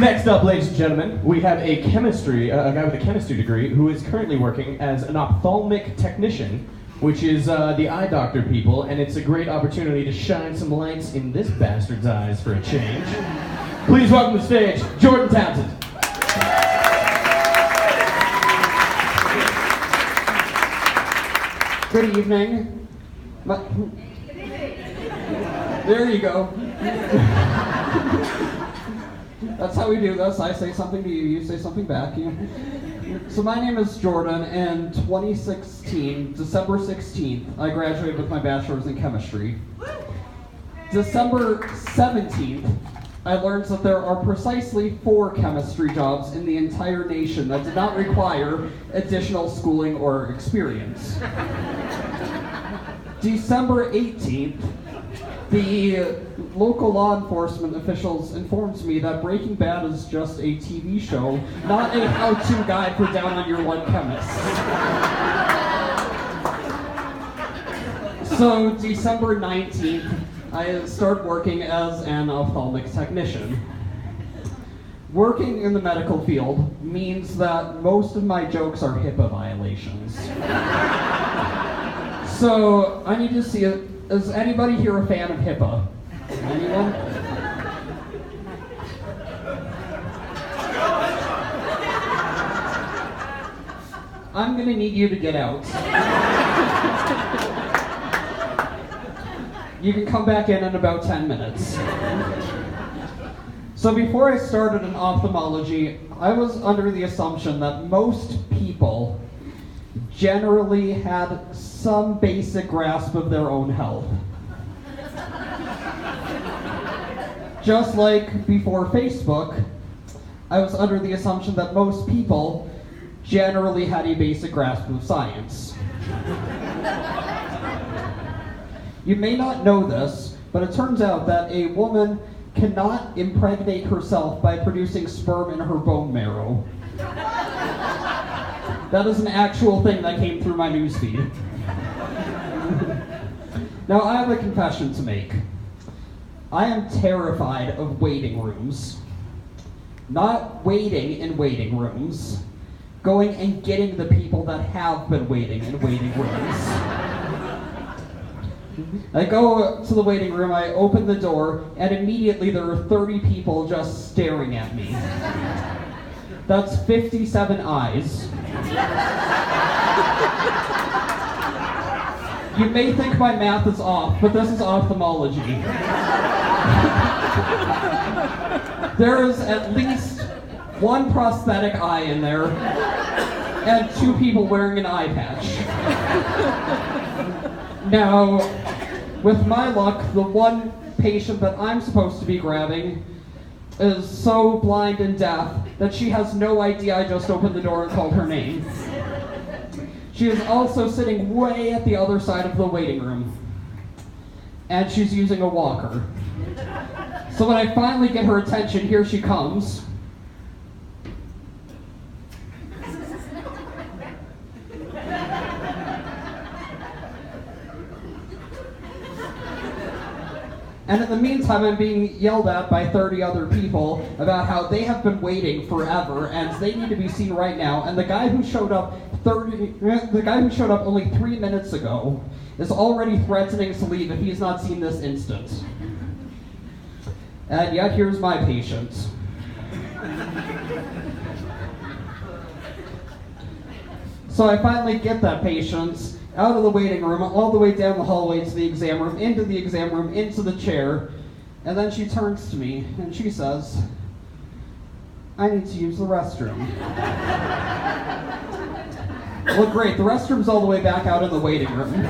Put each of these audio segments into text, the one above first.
Next up, ladies and gentlemen, we have a guy with a chemistry degree who is currently working as an ophthalmic technician, which is the eye doctor people, and it's a great opportunity to shine some lights in this bastard's eyes for a change. Please welcome to the stage, Jordan Townsend. Good evening. There you go. That's how we do this. I say something to you, you say something back. So my name is Jordan, and 2016, December 16th, I graduated with my bachelor's in chemistry. December 17th, I learned that there are precisely 4 chemistry jobs in the entire nation that did not require additional schooling or experience. December 18th, the local law enforcement officials informed me that Breaking Bad is just a TV show, not a how-to guide for down-on-your-luck chemists. So December 19th, I started working as an ophthalmic technician. Working in the medical field means that most of my jokes are HIPAA violations. So I need to see, is anybody here a fan of HIPAA? Anyone? I'm gonna need you to get out. You can come back in about 10 minutes. So before I started in ophthalmology, I was under the assumption that most people generally had some basic grasp of their own health. Just like before Facebook, I was under the assumption that most people generally had a basic grasp of science. You may not know this, but it turns out that a woman cannot impregnate herself by producing sperm in her bone marrow. That is an actual thing that came through my newsfeed. Now, I have a confession to make. I am terrified of waiting rooms. Not waiting in waiting rooms. Going and getting the people that have been waiting in waiting rooms. I go to the waiting room, I open the door, and immediately there are 30 people just staring at me. That's 57 eyes. You may think my math is off, but this is ophthalmology. There is at least 1 prosthetic eye in there, and 2 people wearing an eye patch. Now, with my luck, the one patient that I'm supposed to be grabbing is so blind and deaf that she has no idea I just opened the door and called her name. She is also sitting way at the other side of the waiting room, and she's using a walker. So when I finally get her attention, here she comes. And in the meantime, I'm being yelled at by 30 other people about how they have been waiting forever and they need to be seen right now. And the guy who showed up only 3 minutes ago is already threatening to leave if he's not seen this instant. And yet, here's my patient. So I finally get that patient out of the waiting room, all the way down the hallway to the exam room, into the chair, and then she turns to me and she says, "I need to use the restroom." Well, great, the restroom's all the way back out in the waiting room.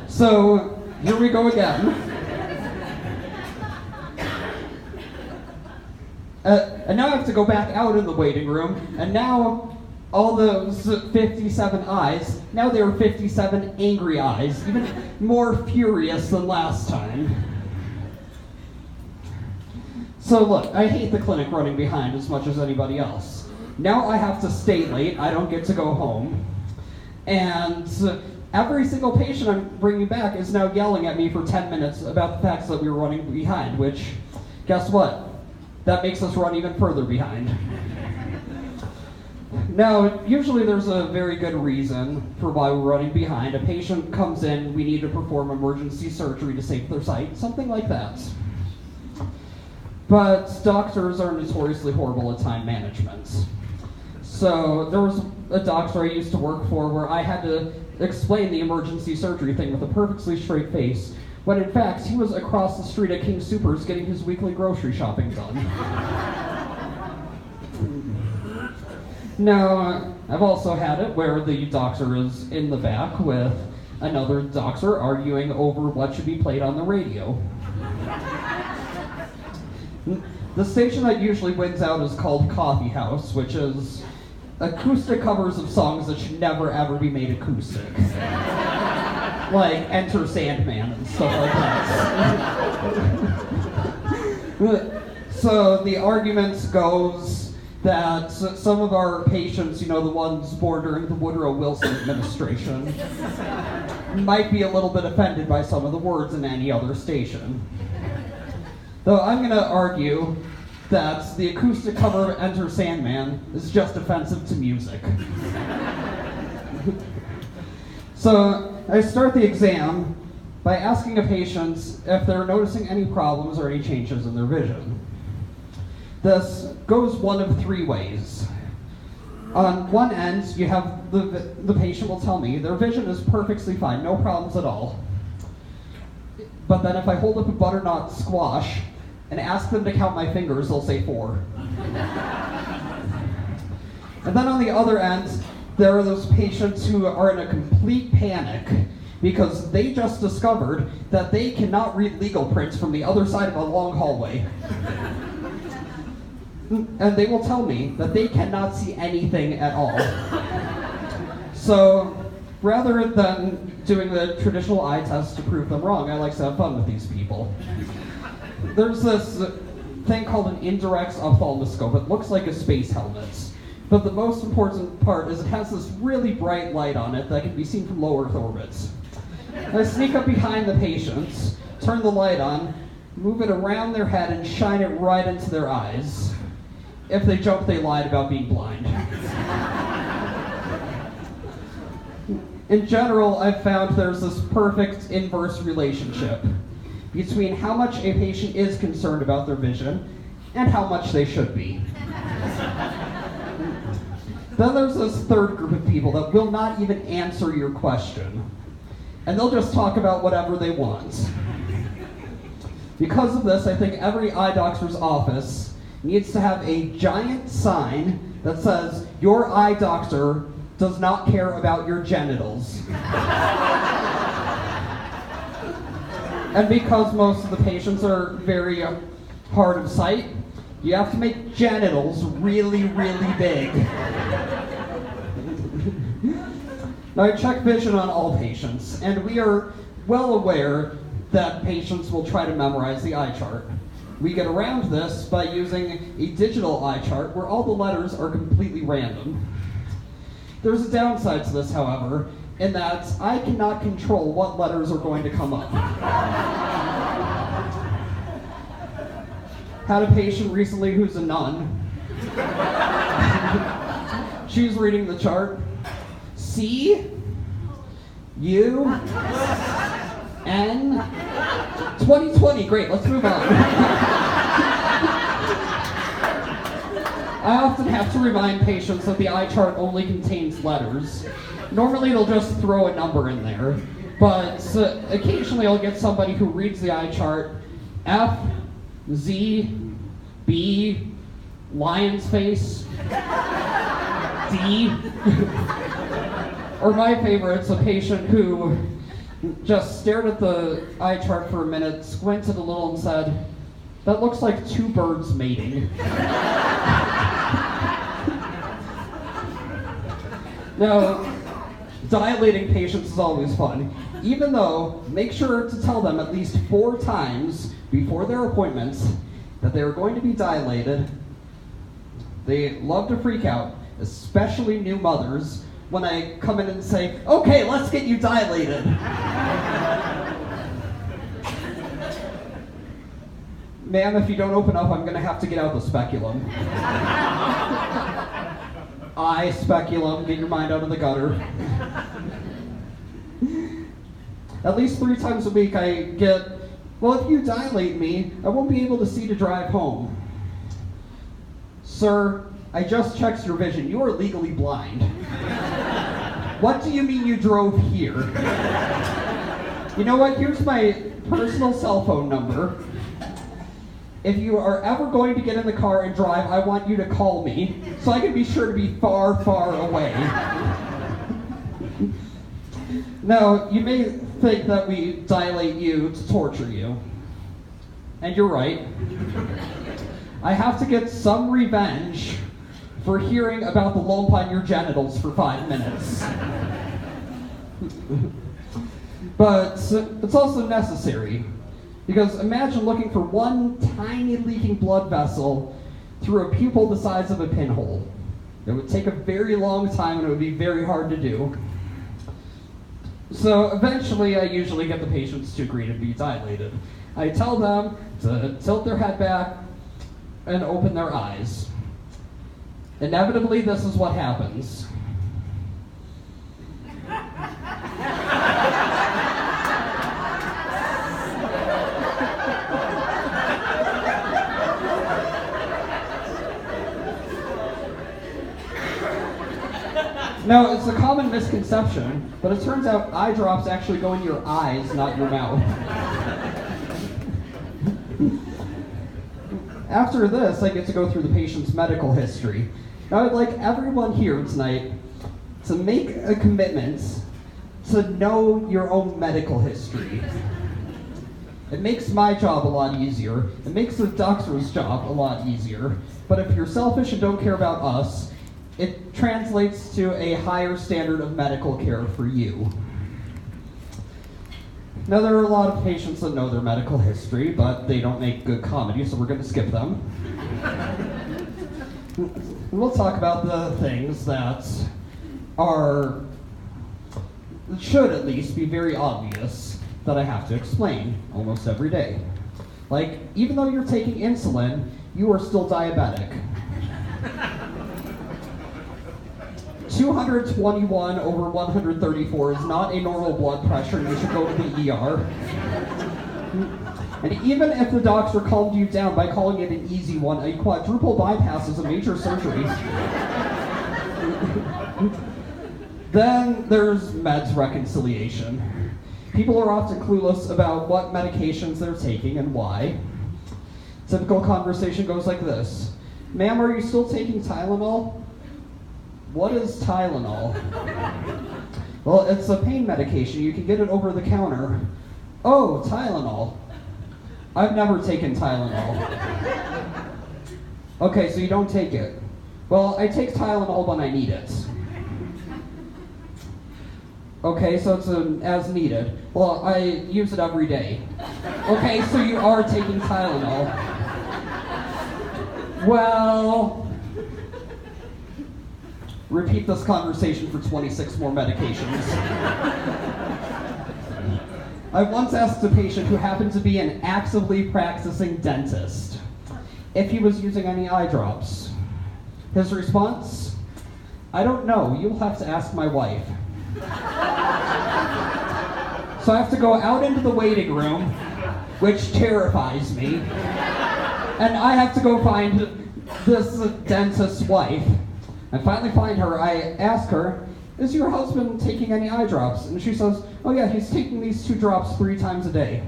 So, here we go again. And now I have to go back out in the waiting room, and now all those 57 eyes, now there are 57 angry eyes, even more furious than last time. So look, I hate the clinic running behind as much as anybody else. Now I have to stay late, I don't get to go home. And every single patient I'm bringing back is now yelling at me for 10 minutes about the fact that we were running behind, which Guess what? That makes us run even further behind. Now, usually there's a very good reason for why we're running behind. A patient comes in, we need to perform emergency surgery to save their sight, something like that. But doctors are notoriously horrible at time management. So there was a doctor I used to work for where I had to explain the emergency surgery thing with a perfectly straight face, when in fact he was across the street at King Soopers getting his weekly grocery shopping done. Now, I've also had it where the doctor is in the back with another doctor arguing over what should be played on the radio. The station that usually wins out is called Coffee House, which is acoustic covers of songs that should never ever be made acoustic. Like Enter Sandman and stuff like that. So the argument goes that some of our patients, the ones bordering the Woodrow Wilson administration, might be a little bit offended by some of the words in any other station. Though I'm going to argue that the acoustic cover of Enter Sandman is just offensive to music. So I start the exam by asking a patient if they're noticing any problems or any changes in their vision. This goes one of three ways. On one end, you have the patient will tell me their vision is perfectly fine, no problems at all. But then if I hold up a butternut squash and ask them to count my fingers, they'll say 4. And then on the other end, there are those patients who are in a complete panic because they just discovered that they cannot read legal prints from the other side of a long hallway. And they will tell me that they cannot see anything at all. So rather than doing the traditional eye test to prove them wrong, I like to have fun with these people. There's this thing called an indirect ophthalmoscope. It looks like a space helmet. But the most important part is it has this really bright light on it that can be seen from low Earth orbits. I sneak up behind the patients, turn the light on, move it around their head, and shine it right into their eyes. If they joke, they lied about being blind. In general, I've found there's this perfect inverse relationship between how much a patient is concerned about their vision and how much they should be. Then there's this third group of people that will not even answer your question, and they'll just talk about whatever they want. Because of this, I think every eye doctor's office needs to have a giant sign that says, "Your eye doctor does not care about your genitals." And because most of the patients are very hard of sight, you have to make genitals really, really big. Now, I check vision on all patients, and we are well aware that patients will try to memorize the eye chart. We get around this by using a digital eye chart where all the letters are completely random. There's a downside to this, however, in that I cannot control what letters are going to come up. Had a patient recently who's a nun. She's reading the chart. C, U, N, 2020, great, let's move on. I often have to remind patients that the eye chart only contains letters. Normally they'll just throw a number in there, but occasionally I'll get somebody who reads the eye chart, F, Z, B, lion's face, D, or my favorite's a patient who just stared at the eye chart for a minute, squinted a little and said, "That looks like 2 birds mating." Now, dilating patients is always fun, even though make sure to tell them at least 4 times before their appointments that they are going to be dilated. They love to freak out, especially new mothers, when I come in and say, "Okay, let's get you dilated." Ma'am, if you don't open up, I'm gonna have to get out the speculum. I speculum, get your mind out of the gutter. At least 3 times a week I get, well, if you dilate me, I won't be able to see to drive home. Sir, I just checked your vision. You are legally blind. What do you mean you drove here? You know what? Here's my personal cell phone number. If you are ever going to get in the car and drive, I want you to call me so I can be sure to be far, far away. Now, you may think that we dilate you to torture you. And you're right. I have to get some revenge for hearing about the lump on your genitals for 5 minutes. But it's also necessary, because imagine looking for one tiny leaking blood vessel through a pupil the size of a pinhole. It would take a very long time and it would be very hard to do. So eventually I usually get the patients to agree to be dilated. I tell them to tilt their head back and open their eyes. Inevitably, this is what happens. Now, it's a common misconception, but it turns out eye drops actually go in your eyes, not your mouth. After this, I get to go through the patient's medical history. Now, I'd like everyone here tonight to make a commitment to know your own medical history. It makes my job a lot easier. It makes the doctor's job a lot easier. But if you're selfish and don't care about us, it translates to a higher standard of medical care for you. Now, there are a lot of patients that know their medical history, but they don't make good comedy, so we're going to skip them. We'll talk about the things that should at least be very obvious that I have to explain almost every day. Like, even though you're taking insulin, you are still diabetic. 221 over 134 is not a normal blood pressure, and you should go to the ER. And even if the doctor calmed you down by calling it an easy one, a quadruple bypass is a major surgery. Then there's meds reconciliation. People are often clueless about what medications they're taking and why. Typical conversation goes like this. Ma'am, are you still taking Tylenol? What is Tylenol? Well, it's a pain medication. You can get it over the counter. Oh, Tylenol. I've never taken Tylenol. Okay, so you don't take it. Well, I take Tylenol when I need it. Okay, so it's an as needed. Well, I use it every day. Okay, so you are taking Tylenol. Well, repeat this conversation for 26 more medications. I once asked a patient who happened to be an actively practicing dentist if he was using any eye drops. His response, I don't know, you'll have to ask my wife. So I have to go out into the waiting room, which terrifies me, and I have to go find this dentist's wife. I finally find her. I ask her, is your husband taking any eye drops? And she says, oh yeah, he's taking these 2 drops 3 times a day.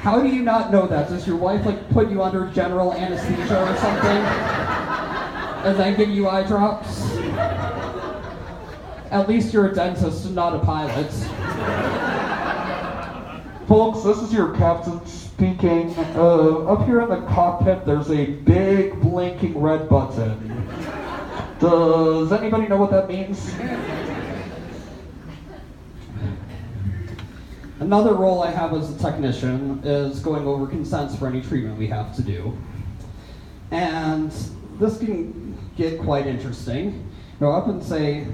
How do you not know that? Does your wife put you under general anesthesia or something? And then give you eye drops? At least you're a dentist and not a pilot. Folks, this is your captain speaking. Up here in the cockpit, there's a big blinking red button. Does anybody know what that means? Another role I have as a technician is going over consents for any treatment we have to do. And this can get quite interesting. Go up and say,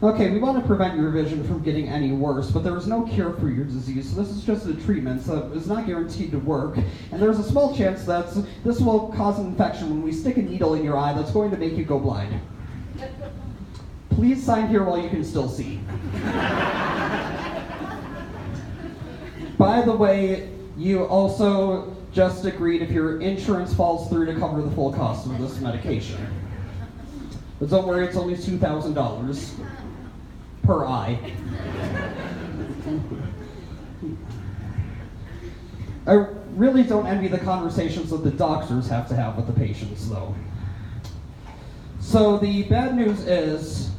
Okay, we want to prevent your vision from getting any worse, but there is no cure for your disease, so this is just a treatment, so it's not guaranteed to work. And there's a small chance that this will cause an infection when we stick a needle in your eye that's going to make you go blind. Please sign here while you can still see. By the way, you also just agreed if your insurance falls through to cover the full cost of this medication. But don't worry, it's only $2,000 per eye. I really don't envy the conversations that the doctors have to have with the patients, though. So the bad news is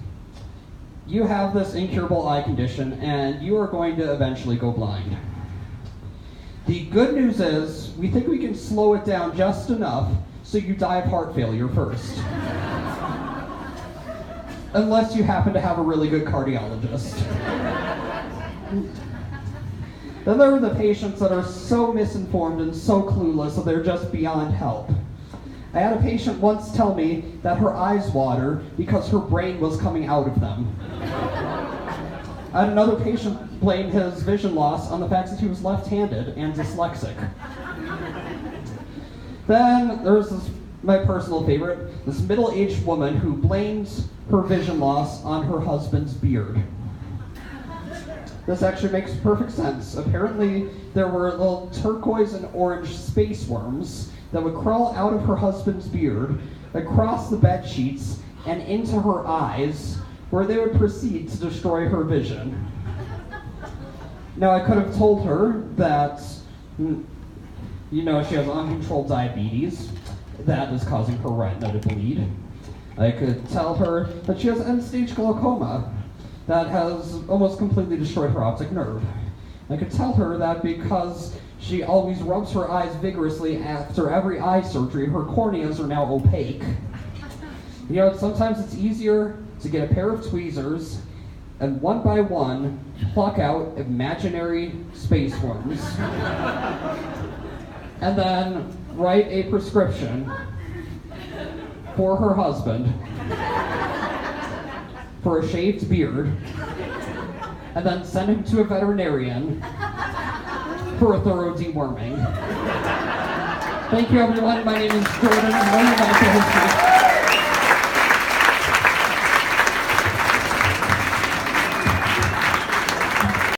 you have this incurable eye condition, and you are going to eventually go blind. The good news is we think we can slow it down just enough so you die of heart failure first. Unless you happen to have a really good cardiologist. Then there are the patients that are so misinformed and so clueless that they're just beyond help. I had a patient once tell me that her eyes water because her brain was coming out of them. I had another patient blame his vision loss on the fact that he was left-handed and dyslexic. Then there's my personal favorite, this middle-aged woman who blames her vision loss on her husband's beard. This actually makes perfect sense. Apparently, there were little turquoise and orange space worms that would crawl out of her husband's beard, across the bed sheets, and into her eyes, where they would proceed to destroy her vision. Now, I could have told her that, she has uncontrolled diabetes. That is causing her retina to bleed. I could tell her that she has end-stage glaucoma that has almost completely destroyed her optic nerve. I could tell her that because she always rubs her eyes vigorously after every eye surgery, her corneas are now opaque. Sometimes it's easier to get a pair of tweezers and one by one pluck out imaginary space worms and then write a prescription for her husband for a shaved beard, and then send him to a veterinarian for a thorough deworming. Thank you, everyone. My name is Jordan. I'm going back to history.